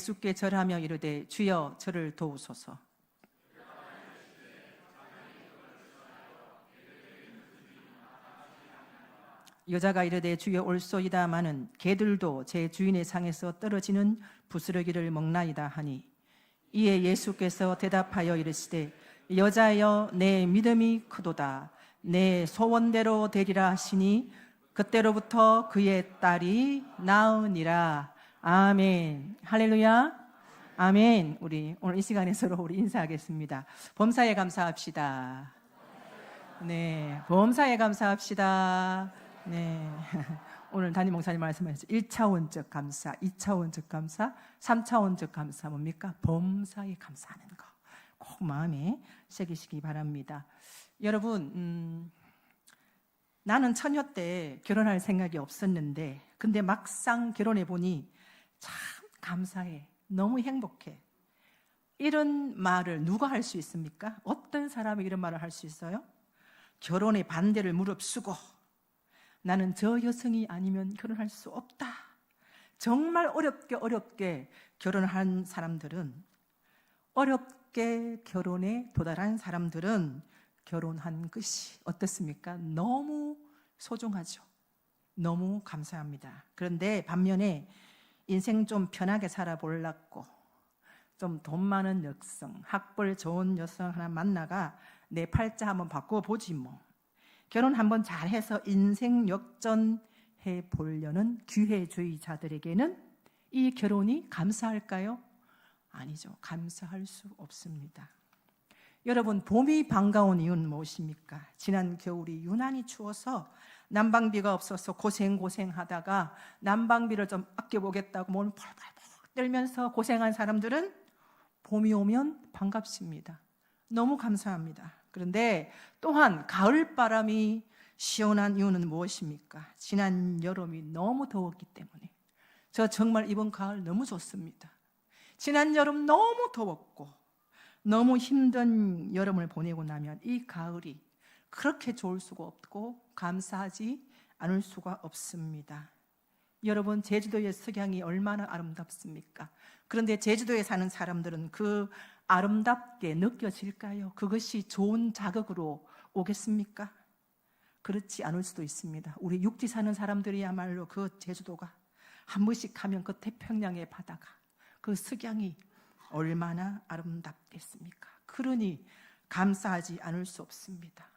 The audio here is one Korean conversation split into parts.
예수께 절하며 이르되 주여 저를 도우소서. 여자가 이르되 주여 올소이다마는 개들도 제 주인의 상에서 떨어지는 부스러기를 먹나이다 하니, 이에 예수께서 대답하여 이르시되 여자여 내 믿음이 크도다. 내 소원대로 되리라 하시니 그때로부터 그의 딸이 나으니라. 아멘. 할렐루야. 아멘. 우리 오늘 이 시간에 서로 우리 인사하겠습니다. 범사에 감사합시다. 네, 범사에 감사합시다. 네. 오늘 담임 목사님 말씀하셨죠. 1차원적 감사, 2차원적 감사, 3차원적 감사 뭡니까? 범사에 감사하는 거. 꼭 마음에 새기시기 바랍니다. 여러분, 나는 처녀 때 결혼할 생각이 없었는데, 근데 막상 결혼해 보니 참 감사해. 너무 행복해. 이런 말을 누가 할 수 있습니까? 어떤 사람이 이런 말을 할 수 있어요? 결혼의 반대를 무릅쓰고 나는 저 여성이 아니면 결혼할 수 없다. 정말 어렵게 결혼한 사람들은, 어렵게 결혼에 도달한 사람들은 결혼한 것이 어떻습니까? 너무 소중하죠. 너무 감사합니다. 그런데 반면에 인생 좀 편하게 살아보려고 좀 돈 많은 여성, 학벌 좋은 여성 하나 만나가 내 팔자 한번 바꿔보지 뭐. 결혼 한번 잘해서 인생 역전해 보려는 기회주의자들에게는 이 결혼이 감사할까요? 아니죠. 감사할 수 없습니다. 여러분, 봄이 반가운 이유는 무엇입니까? 지난 겨울이 유난히 추워서 난방비가 없어서 고생하다가 난방비를 좀 아껴보겠다고 몸을 펄펄 떨면서 고생한 사람들은 봄이 오면 반갑습니다. 너무 감사합니다. 그런데 또한 가을바람이 시원한 이유는 무엇입니까? 지난 여름이 너무 더웠기 때문에. 저 정말 이번 가을 너무 좋습니다. 지난 여름 너무 더웠고 너무 힘든 여름을 보내고 나면 이 가을이 그렇게 좋을 수가 없고 감사하지 않을 수가 없습니다. 여러분, 제주도의 석양이 얼마나 아름답습니까? 그런데 제주도에 사는 사람들은 그 아름답게 느껴질까요? 그것이 좋은 자극으로 오겠습니까? 그렇지 않을 수도 있습니다. 우리 육지 사는 사람들이야말로 그 제주도가 한 번씩 가면 그 태평양의 바다가, 그 석양이 얼마나 아름답겠습니까? 그러니 감사하지 않을 수 없습니다.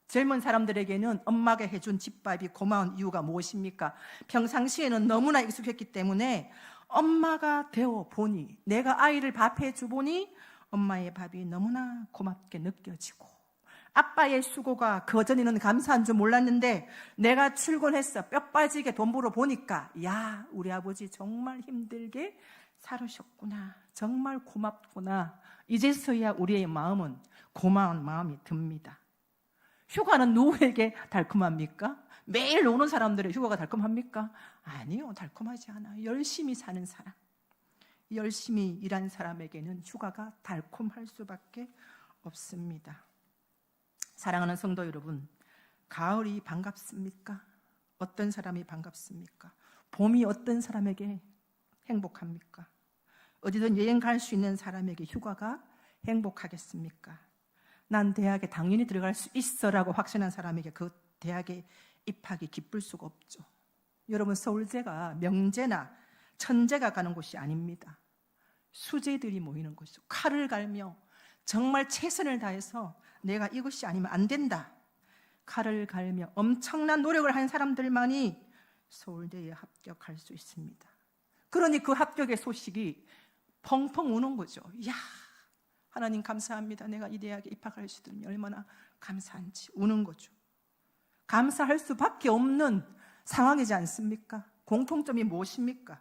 젊은 사람들에게는 엄마가 해준 집밥이 고마운 이유가 무엇입니까? 평상시에는 너무나 익숙했기 때문에 엄마가 되어 보니, 내가 아이를 밥해 주보니 엄마의 밥이 너무나 고맙게 느껴지고, 아빠의 수고가 그전에는 감사한 줄 몰랐는데 내가 출근해서 뼈 빠지게 돈 벌어 보니까, 야, 우리 아버지 정말 힘들게 살으셨구나, 정말 고맙구나, 이제서야 우리의 마음은 고마운 마음이 듭니다. 휴가는 누구에게 달콤합니까? 매일 노는 사람들의 휴가가 달콤합니까? 아니요, 달콤하지 않아요. 열심히 사는 사람, 열심히 일한 사람에게는 휴가가 달콤할 수밖에 없습니다. 사랑하는 성도 여러분, 가을이 반갑습니까? 어떤 사람이 반갑습니까? 봄이 어떤 사람에게 행복합니까? 어디든 여행 갈 수 있는 사람에게 휴가가 행복하겠습니까? 난 대학에 당연히 들어갈 수 있어라고 확신한 사람에게 그 대학에 입학이 기쁠 수가 없죠. 여러분, 서울제가 명제나 천재가 가는 곳이 아닙니다. 수재들이 모이는 곳이죠. 칼을 갈며 정말 최선을 다해서 내가 이것이 아니면 안 된다, 칼을 갈며 엄청난 노력을 한 사람들만이 서울대에 합격할 수 있습니다. 그러니 그 합격의 소식이 펑펑 우는 거죠. 야, 하나님 감사합니다. 내가 이 대학에 입학할 수 있다니 얼마나 감사한지 우는 거죠. 감사할 수밖에 없는 상황이지 않습니까? 공통점이 무엇입니까?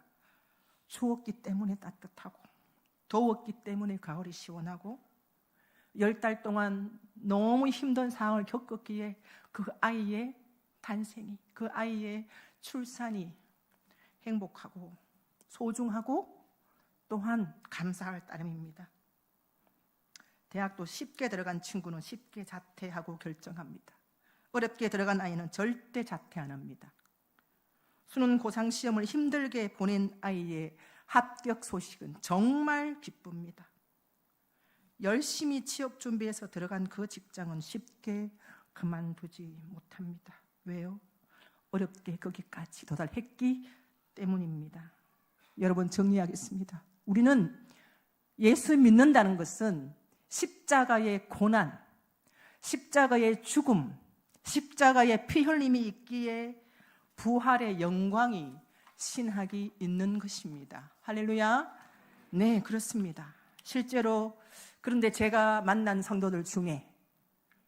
추웠기 때문에 따뜻하고, 더웠기 때문에 가을이 시원하고, 10달 동안 너무 힘든 상황을 겪었기에 그 아이의 탄생이, 그 아이의 출산이 행복하고 소중하고 또한 감사할 따름입니다. 대학도 쉽게 들어간 친구는 쉽게 자퇴하고 결정합니다. 어렵게 들어간 아이는 절대 자퇴 안 합니다. 수능 고상 시험을 힘들게 보낸 아이의 합격 소식은 정말 기쁩니다. 열심히 취업 준비해서 들어간 그 직장은 쉽게 그만두지 못합니다. 왜요? 어렵게 거기까지 도달했기 때문입니다. 여러분, 정리하겠습니다. 우리는 예수 믿는다는 것은 십자가의 고난, 십자가의 죽음, 십자가의 피 흘림이 있기에 부활의 영광이 신학이 있는 것입니다. 할렐루야. 네, 그렇습니다. 실제로 그런데 제가 만난 성도들 중에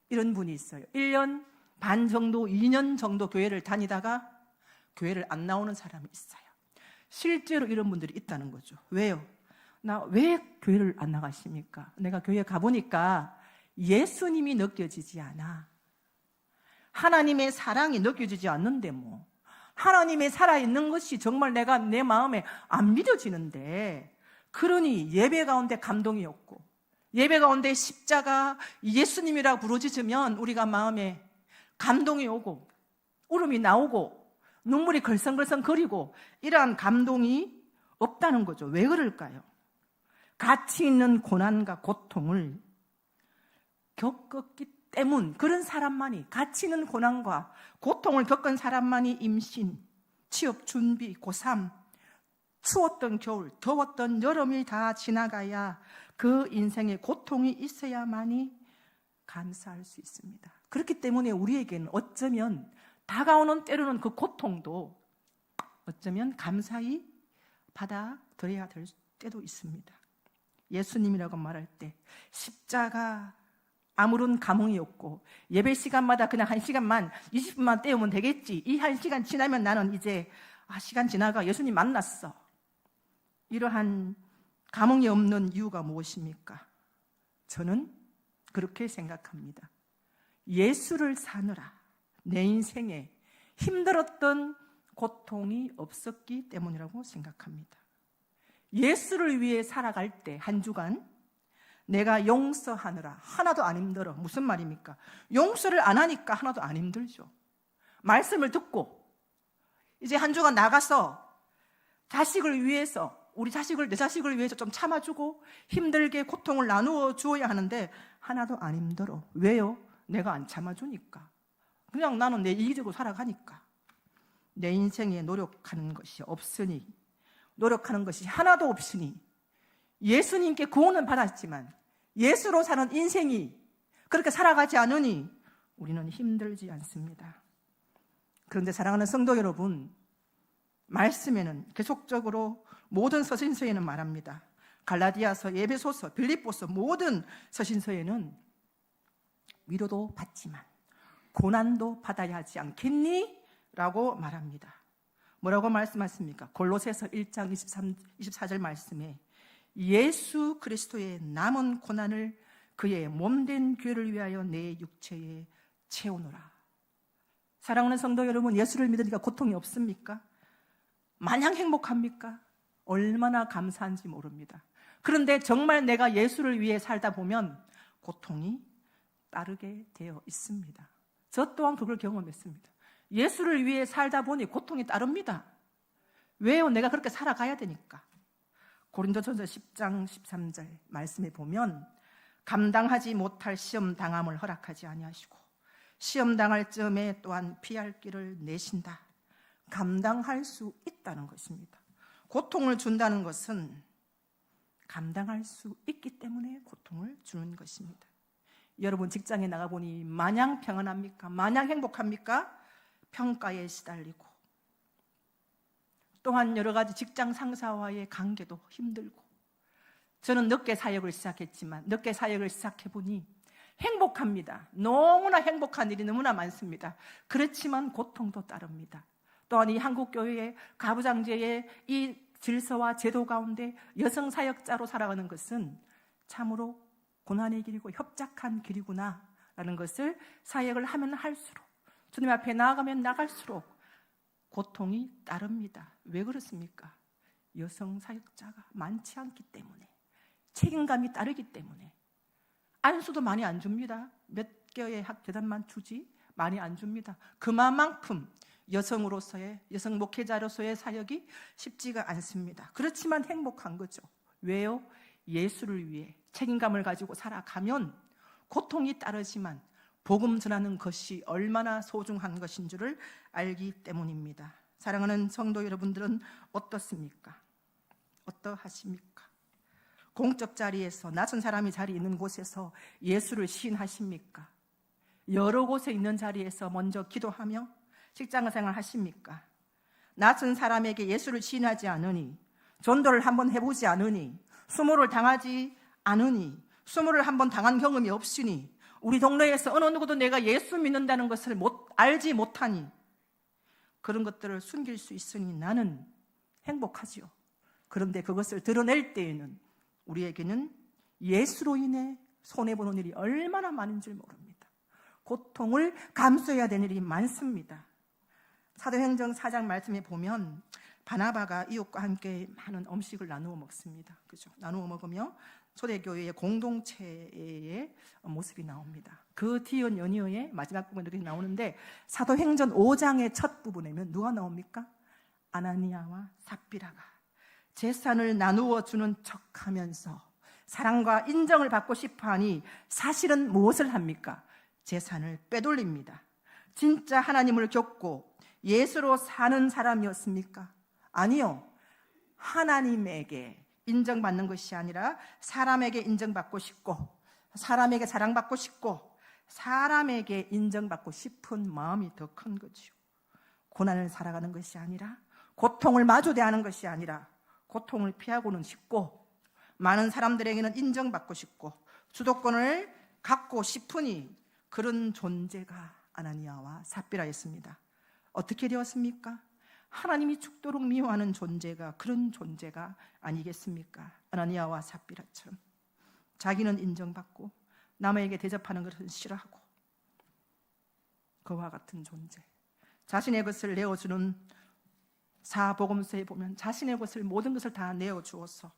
이런 분이 있어요. 1년 반 정도, 2년 정도 교회를 다니다가 교회를 안 나오는 사람이 있어요. 실제로 이런 분들이 있다는 거죠. 왜요? 나 왜 교회를 안 나가십니까? 내가 교회 가보니까 예수님이 느껴지지 않아. 하나님의 사랑이 느껴지지 않는데 뭐. 하나님의 살아있는 것이 정말 내가 내 마음에 안 믿어지는데, 그러니 예배 가운데 감동이 없고, 예배 가운데 십자가 예수님이라 부르짖으면 우리가 마음에 감동이 오고 울음이 나오고 눈물이 걸성걸성 거리고 이러한 감동이 없다는 거죠. 왜 그럴까요? 가치 있는 고난과 고통을 겪었기 때문, 그런 사람만이, 가치 있는 고난과 고통을 겪은 사람만이 임신, 취업 준비, 고3, 추웠던 겨울, 더웠던 여름이 다 지나가야 그 인생에 고통이 있어야만이 감사할 수 있습니다. 그렇기 때문에 우리에게는 어쩌면 다가오는 때로는 그 고통도 어쩌면 감사히 받아들여야 될 때도 있습니다. 예수님이라고 말할 때 십자가 아무런 감흥이 없고 예배 시간마다 그냥 1시간만 20분만 때우면 되겠지, 이 1시간 지나면 나는 이제 시간 지나가 예수님 만났어, 이러한 감흥이 없는 이유가 무엇입니까? 저는 그렇게 생각합니다. 예수를 사느라 내 인생에 힘들었던 고통이 없었기 때문이라고 생각합니다. 예수를 위해 살아갈 때 한 주간 내가 용서하느라 하나도 안 힘들어. 무슨 말입니까? 용서를 안 하니까 하나도 안 힘들죠. 말씀을 듣고 이제 한 주간 나가서 자식을 위해서, 우리 자식을, 내 자식을 위해서 좀 참아주고 힘들게 고통을 나누어 주어야 하는데 하나도 안 힘들어. 왜요? 내가 안 참아주니까. 그냥 나는 내 이기적으로 살아가니까. 내 인생에 노력하는 것이 없으니, 노력하는 것이 하나도 없으니, 예수님께 구원은 받았지만 예수로 사는 인생이 그렇게 살아가지 않으니 우리는 힘들지 않습니다. 그런데 사랑하는 성도 여러분, 말씀에는 계속적으로 모든 서신서에는 말합니다. 갈라디아서, 에베소서, 빌립보서 모든 서신서에는 위로도 받지만 고난도 받아야 하지 않겠니? 라고 말합니다. 뭐라고 말씀하십니까? 골로새서 1장 24절 말씀에 예수 그리스도의 남은 고난을 그의 몸된 교회를 위하여 내 육체에 채우노라. 사랑하는 성도 여러분, 예수를 믿으니까 고통이 없습니까? 마냥 행복합니까? 얼마나 감사한지 모릅니다. 그런데 정말 내가 예수를 위해 살다 보면 고통이 따르게 되어 있습니다. 저 또한 그걸 경험했습니다. 예수를 위해 살다 보니 고통이 따릅니다. 왜요? 내가 그렇게 살아가야 되니까. 고린도전서 10장 13절 말씀에 보면 감당하지 못할 시험 당함을 허락하지 아니하시고 시험 당할 즈음에 또한 피할 길을 내신다. 감당할 수 있다는 것입니다. 고통을 준다는 것은 감당할 수 있기 때문에 고통을 주는 것입니다. 여러분, 직장에 나가보니 마냥 평안합니까? 마냥 행복합니까? 평가에 시달리고 또한 여러 가지 직장 상사와의 관계도 힘들고. 저는 늦게 사역을 시작했지만 늦게 사역을 시작해보니 행복합니다. 너무나 행복한 일이 너무나 많습니다. 그렇지만 고통도 따릅니다. 또한 이 한국교회의 가부장제의 이 질서와 제도 가운데 여성 사역자로 살아가는 것은 참으로 고난의 길이고 협착한 길이구나 라는 것을 사역을 하면 할수록, 주님 앞에 나아가면 나갈수록 고통이 따릅니다. 왜 그렇습니까? 여성 사역자가 많지 않기 때문에, 책임감이 따르기 때문에. 안수도 많이 안 줍니다. 몇 개의 학재단만 주지 많이 안 줍니다. 그만큼 여성으로서의, 여성 목회자로서의 사역이 쉽지가 않습니다. 그렇지만 행복한 거죠. 왜요? 예수를 위해 책임감을 가지고 살아가면 고통이 따르지만 복음 전하는 것이 얼마나 소중한 것인 줄을 알기 때문입니다. 사랑하는 성도 여러분들은 어떻습니까? 어떠하십니까? 공적 자리에서, 낯선 사람이 자리 있는 곳에서 예수를 시인하십니까? 여러 곳에 있는 자리에서 먼저 기도하며 직장 생활 하십니까? 낯선 사람에게 예수를 시인하지 않으니, 전도를 한번 해보지 않으니, 수모를 당하지 않으니, 수모를 한번 당한 경험이 없으니, 우리 동네에서 어느 누구도 내가 예수 믿는다는 것을 알지 못하니, 그런 것들을 숨길 수 있으니 나는 행복하지요. 그런데 그것을 드러낼 때에는 우리에게는 예수로 인해 손해보는 일이 얼마나 많은 줄 모릅니다. 고통을 감수해야 되는 일이 많습니다. 사도행전 4장 말씀에 보면 바나바가 이웃과 함께 많은 음식을 나누어 먹습니다. 그죠? 나누어 먹으며 초대교회의 공동체의 모습이 나옵니다. 그 뒤은 연이어의 마지막 부분이 이렇게 나오는데, 사도행전 5장의 첫 부분에는 누가 나옵니까? 아나니아와 삽비라가 재산을 나누어 주는 척하면서 사랑과 인정을 받고 싶어하니 사실은 무엇을 합니까? 재산을 빼돌립니다. 진짜 하나님을 겪고 예수로 사는 사람이었습니까? 아니요. 하나님에게 인정받는 것이 아니라 사람에게 인정받고 싶고, 사람에게 사랑받고 싶고, 사람에게 인정받고 싶은 마음이 더 큰 거죠. 고난을 살아가는 것이 아니라, 고통을 마주대하는 것이 아니라, 고통을 피하고는 싶고, 많은 사람들에게는 인정받고 싶고, 주도권을 갖고 싶으니 그런 존재가 아나니아와 삽비라였습니다. 어떻게 되었습니까? 하나님이 죽도록 미워하는 존재가 그런 존재가 아니겠습니까? 아나니아와 삽비라처럼 자기는 인정받고 남에게 대접하는 것은 싫어하고, 그와 같은 존재, 자신의 것을 내어주는, 사복음서에 보면 자신의 것을, 모든 것을 다 내어주어서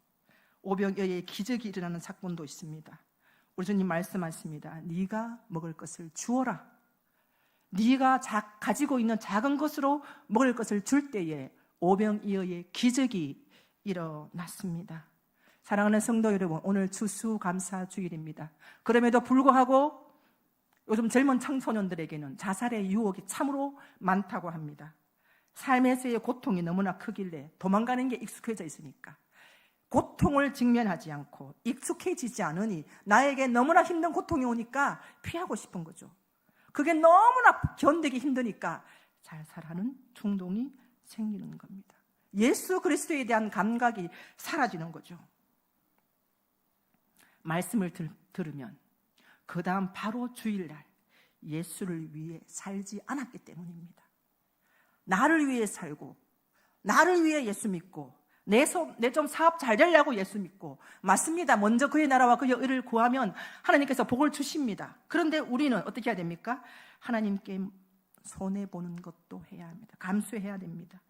오병이어의 기적이 일어나는 사건도 있습니다. 우리 주님 말씀하십니다. 네가 먹을 것을 주어라. 네가 가지고 있는 작은 것으로 먹을 것을 줄 때에 오병이어의 기적이 일어났습니다. 사랑하는 성도 여러분, 오늘 추수감사주일입니다. 그럼에도 불구하고 요즘 젊은 청소년들에게는 자살의 유혹이 참으로 많다고 합니다. 삶에서의 고통이 너무나 크길래 도망가는 게 익숙해져 있으니까, 고통을 직면하지 않고 익숙해지지 않으니 나에게 너무나 힘든 고통이 오니까 피하고 싶은 거죠. 그게 너무나 견디기 힘드니까 자살하는 충동이 생기는 겁니다. 예수 그리스도에 대한 감각이 사라지는 거죠. 말씀을 들으면 그 다음 바로 주일날 예수를 위해 살지 않았기 때문입니다. 나를 위해 살고, 나를 위해 예수 믿고, 내 좀 사업 잘 되려고 예수 믿고, 맞습니다. 먼저 그의 나라와 그의 의를 구하면 하나님께서 복을 주십니다. 그런데 우리는 어떻게 해야 됩니까? 하나님께 손해보는 것도 해야 합니다. 감수해야 됩니다.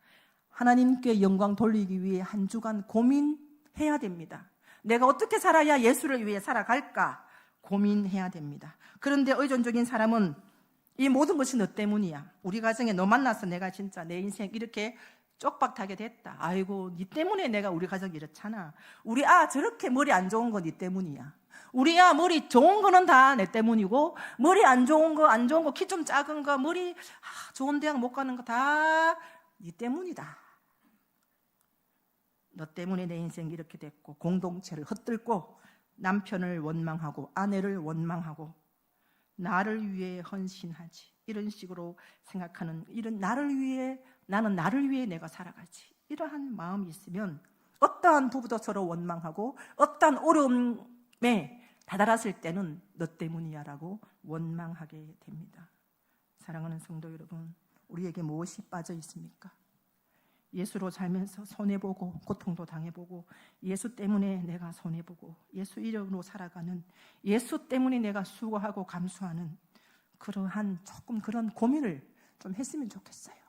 하나님께 영광 돌리기 위해 한 주간 고민해야 됩니다. 내가 어떻게 살아야 예수를 위해 살아갈까 고민해야 됩니다. 그런데 의존적인 사람은 이 모든 것이 너 때문이야. 우리 가정에 너 만나서 내가 진짜 내 인생 이렇게 쪽박하게 됐다. 아이고, 네 때문에 내가 우리 가족이 이렇잖아. 우리 저렇게 머리 안 좋은 거 네 때문이야. 우리 머리 좋은 거는 다 내 때문이고, 머리 안 좋은 거, 키 좀 작은 거, 머리 좋은 대학 못 가는 거 다 네 때문이다. 너 때문에 내 인생이 이렇게 됐고, 공동체를 헛들고 남편을 원망하고 아내를 원망하고 나를 위해 헌신하지, 이런 식으로 생각하는, 이런 나는 나를 위해 내가 살아가지, 이러한 마음이 있으면 어떠한 부부도 서로 원망하고 어떠한 어려움에 다다랐을 때는 너 때문이야 라고 원망하게 됩니다. 사랑하는 성도 여러분, 우리에게 무엇이 빠져 있습니까? 예수로 살면서 손해보고 고통도 당해보고, 예수 때문에 내가 손해보고 예수 이름으로 살아가는, 예수 때문에 내가 수고하고 감수하는 그러한 조금 그런 고민을 좀 했으면 좋겠어요.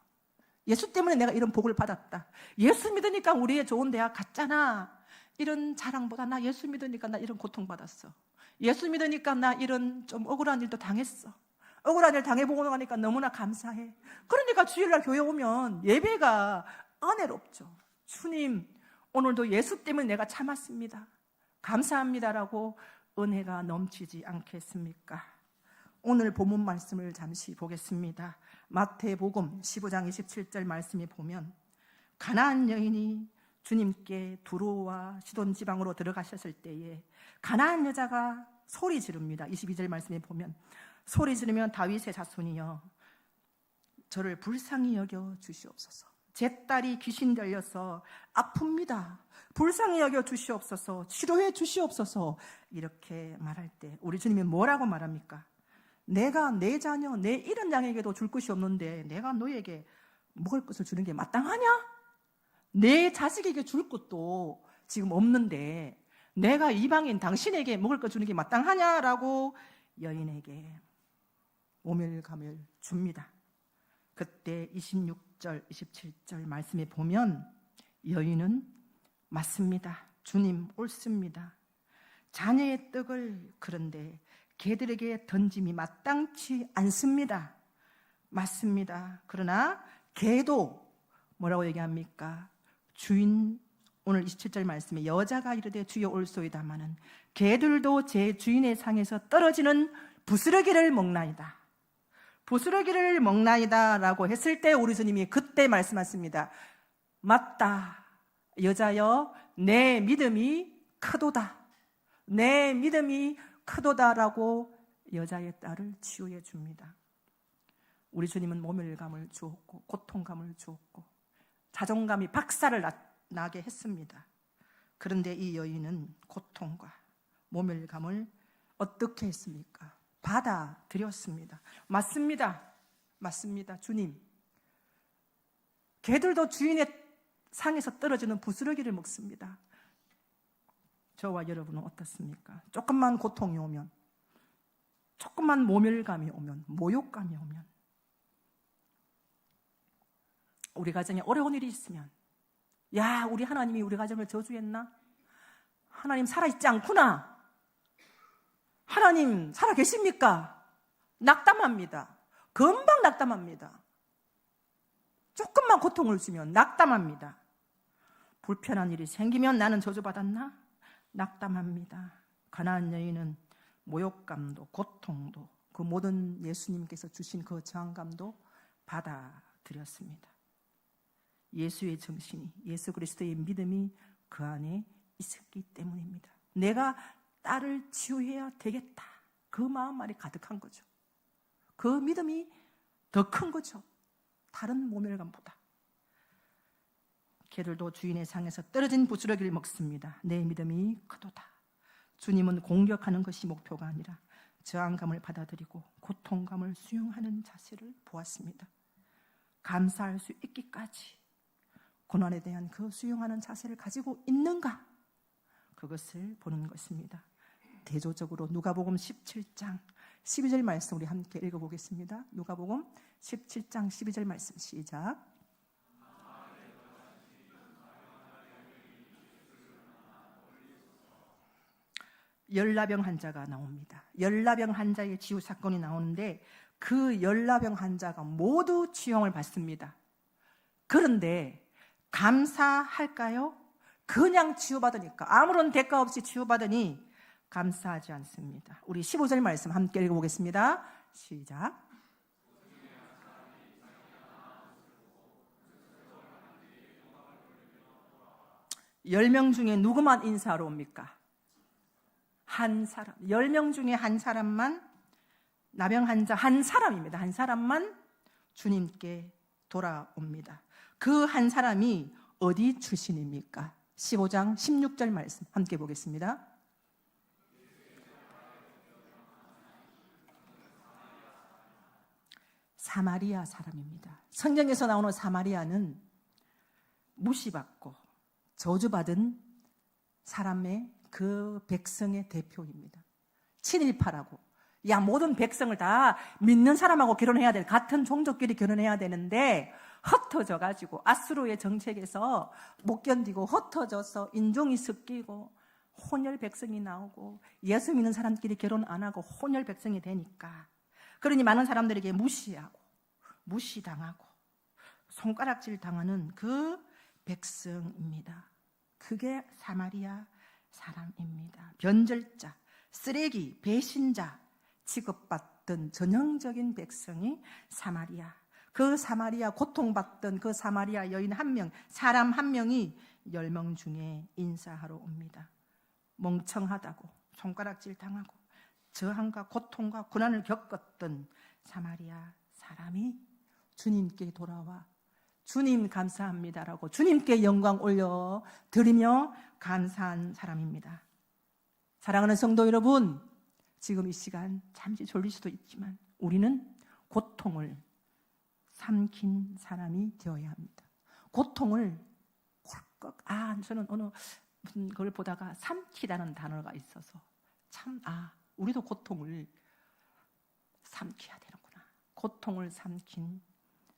예수 때문에 내가 이런 복을 받았다, 예수 믿으니까 우리의 좋은 대학 갔잖아, 이런 자랑보다 나 예수 믿으니까 나 이런 고통받았어, 예수 믿으니까 나 이런 좀 억울한 일도 당했어, 억울한 일 당해보고 나니까 너무나 감사해. 그러니까 주일날 교회 오면 예배가 은혜롭죠. 주님, 오늘도 예수 때문에 내가 참았습니다. 감사합니다라고 은혜가 넘치지 않겠습니까? 오늘 본문 말씀을 잠시 보겠습니다. 마태복음 15장 27절 말씀에 보면 가나안 여인이 주님께 두로와 시돈 지방으로 들어가셨을 때에 가나안 여자가 소리 지릅니다. 22절 말씀에 보면 소리 지르면 다윗의 자손이여 저를 불쌍히 여겨 주시옵소서. 제 딸이 귀신 들려서 아픕니다. 불쌍히 여겨 주시옵소서. 치료해 주시옵소서. 이렇게 말할 때 우리 주님이 뭐라고 말합니까? 내가 내 자녀, 내 이른 양에게도 줄 것이 없는데 내가 너에게 먹을 것을 주는 게 마땅하냐? 내 자식에게 줄 것도 지금 없는데 내가 이방인 당신에게 먹을 것 주는 게 마땅하냐라고 여인에게 오멸감을 줍니다. 그때 26절, 27절 말씀에 보면 여인은 맞습니다. 주님 옳습니다. 자녀의 떡을 그런데 개들에게 던짐이 마땅치 않습니다. 맞습니다. 그러나 개도 뭐라고 얘기합니까? 주인, 오늘 27절 말씀에 여자가 이르되 주여 올소이다마는 개들도 제 주인의 상에서 떨어지는 부스러기를 먹나이다. 부스러기를 먹나이다 라고 했을 때 우리 주님이 그때 말씀하십니다. 맞다. 여자여 내 믿음이 크도다. 내 믿음이 크도다라고 여자의 딸을 치유해 줍니다. 우리 주님은 모멸감을 주었고 고통감을 주었고 자존감이 박살을 나게 했습니다. 그런데 이 여인은 고통과 모멸감을 어떻게 했습니까? 받아들였습니다. 맞습니다. 맞습니다. 주님. 개들도 주인의 상에서 떨어지는 부스러기를 먹습니다. 저와 여러분은 어떻습니까? 조금만 고통이 오면, 조금만 모멸감이 오면, 모욕감이 오면, 우리 가정에 어려운 일이 있으면 야, 우리 하나님이 우리 가정을 저주했나? 하나님 살아있지 않구나. 하나님 살아 계십니까? 낙담합니다. 금방 낙담합니다. 조금만 고통을 주면 낙담합니다. 불편한 일이 생기면 나는 저주받았나? 낙담합니다. 가나안 여인은 모욕감도 고통도 그 모든 예수님께서 주신 그 저항감도 받아들였습니다. 예수의 정신이, 예수 그리스도의 믿음이 그 안에 있었기 때문입니다. 내가 딸을 치유해야 되겠다. 그 마음만이 가득한 거죠. 그 믿음이 더 큰 거죠. 다른 모멸감보다. 개들도 주인의 상에서 떨어진 부스러기를 먹습니다. 내 믿음이 크도다. 주님은 공격하는 것이 목표가 아니라 저항감을 받아들이고 고통감을 수용하는 자세를 보았습니다. 감사할 수 있기까지 고난에 대한 그 수용하는 자세를 가지고 있는가? 그것을 보는 것입니다. 대조적으로 누가복음 17장 12절 말씀 우리 함께 읽어보겠습니다. 누가복음 17장 12절 말씀 시작. 열나병 환자가 나옵니다. 열나병 환자의 치유 사건이 나오는데 그 열나병 환자가 모두 치유를 받습니다. 그런데 감사할까요? 그냥 치유받으니까 아무런 대가 없이 치유받으니 감사하지 않습니다. 우리 15절 말씀 함께 읽어보겠습니다. 시작. 열 명 중에 누구만 인사하러 옵니까? 한 사람. 10명 중에 한 사람만, 나병 환자 한 사람입니다. 한 사람만 주님께 돌아옵니다. 그 한 사람이 어디 출신입니까? 15장 16절 말씀 함께 보겠습니다. 사마리아 사람입니다. 성경에서 나오는 사마리아는 무시받고 저주받은 사람의 그 백성의 대표입니다. 친일파라고. 야, 모든 백성을 다 믿는 사람하고 결혼해야 돼. 같은 종족끼리 결혼해야 되는데 흩어져 가지고 아수르의 정책에서 못 견디고 흩어져서 인종이 섞이고 혼혈 백성이 나오고 예수 믿는 사람끼리 결혼 안 하고 혼혈 백성이 되니까 그러니 많은 사람들에게 무시하고 무시당하고 손가락질 당하는 그 백성입니다. 그게 사마리아 사람입니다. 변절자, 쓰레기, 배신자 취급받던 전형적인 백성이 사마리아. 그 사마리아 고통받던 그 사마리아 여인 한 명, 사람 한 명이 10명 중에 인사하러 옵니다. 멍청하다고 손가락질 당하고 저항과 고통과 고난을 겪었던 사마리아 사람이 주님께 돌아와 주님 감사합니다라고 주님께 영광 올려드리며 감사한 사람입니다. 사랑하는 성도 여러분, 지금 이 시간 잠시 졸릴 수도 있지만 우리는 고통을 삼킨 사람이 되어야 합니다. 고통을 꿀꺽, 저는 어느 무슨 걸 보다가 삼키다는 단어가 있어서 우리도 고통을 삼켜야 되는구나. 고통을 삼킨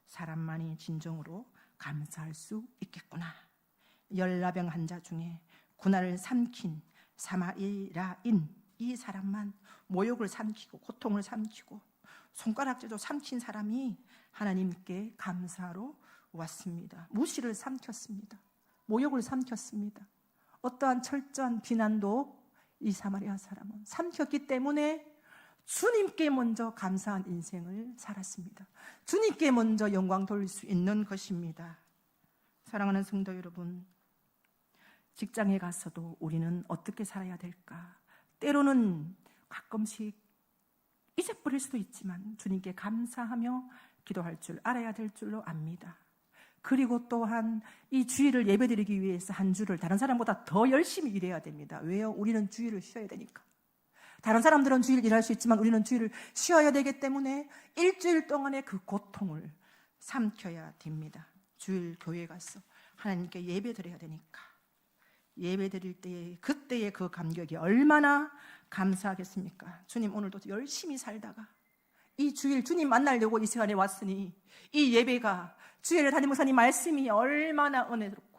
사람만이 진정으로 감사할 수 있겠구나. 열나병 환자 중에 고난을 삼킨 사마리아인 이 사람만 모욕을 삼키고 고통을 삼키고 손가락질도 삼킨 사람이 하나님께 감사로 왔습니다. 무시를 삼켰습니다. 모욕을 삼켰습니다. 어떠한 철저한 비난도 이 사마리아 사람은 삼켰기 때문에 주님께 먼저 감사한 인생을 살았습니다. 주님께 먼저 영광 돌릴 수 있는 것입니다. 사랑하는 성도 여러분, 직장에 가서도 우리는 어떻게 살아야 될까? 때로는 가끔씩 잊어버릴 수도 있지만 주님께 감사하며 기도할 줄 알아야 될 줄로 압니다. 그리고 또한 이 주일을 예배드리기 위해서 한 주를 다른 사람보다 더 열심히 일해야 됩니다. 왜요? 우리는 주일을 쉬어야 되니까. 다른 사람들은 주일 일할 수 있지만 우리는 주일을 쉬어야 되기 때문에 일주일 동안의 그 고통을 삼켜야 됩니다. 주일 교회에 가서 하나님께 예배드려야 되니까. 예배드릴 때에 그때의 그 감격이 얼마나 감사하겠습니까? 주님, 오늘도 열심히 살다가 이 주일 주님 만나려고 이 시간에 왔으니 이 예배가 주일에 담임 목사님 말씀이 얼마나 은혜롭고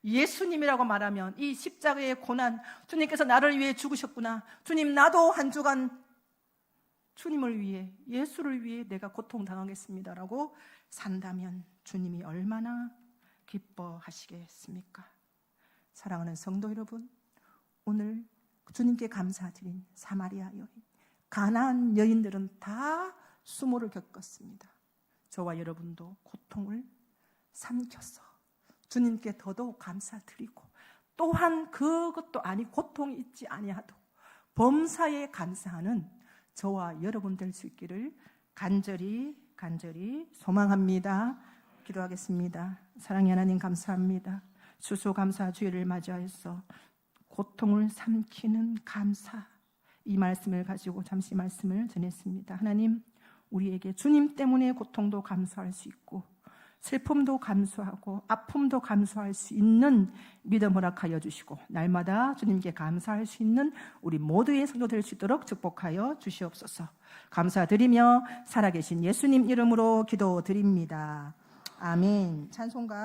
예수님이라고 말하면 이 십자가의 고난, 주님께서 나를 위해 죽으셨구나. 주님, 나도 한 주간 주님을 위해, 예수를 위해 내가 고통당하겠습니다라고 산다면 주님이 얼마나 기뻐하시겠습니까? 사랑하는 성도 여러분, 오늘 주님께 감사드린 사마리아 여인, 가나안 여인들은 다 수모를 겪었습니다. 저와 여러분도 고통을 삼켜서 주님께 더더욱 감사드리고, 또한 그것도 아니 고통이 있지 아니하도 범사에 감사하는 저와 여러분 될 수 있기를 간절히 소망합니다. 기도하겠습니다. 사랑의 하나님, 감사합니다. 추수감사주일을 맞이하여서 고통을 삼키는 감사, 이 말씀을 가지고 잠시 말씀을 전했습니다. 하나님, 우리에게 주님 때문에 고통도 감수할 수 있고 슬픔도 감수하고 아픔도 감수할 수 있는 믿음 허락하여 주시고, 날마다 주님께 감사할 수 있는 우리 모두의 성도 될 수 있도록 축복하여 주시옵소서. 감사드리며 살아계신 예수님 이름으로 기도드립니다. 아멘. 찬송가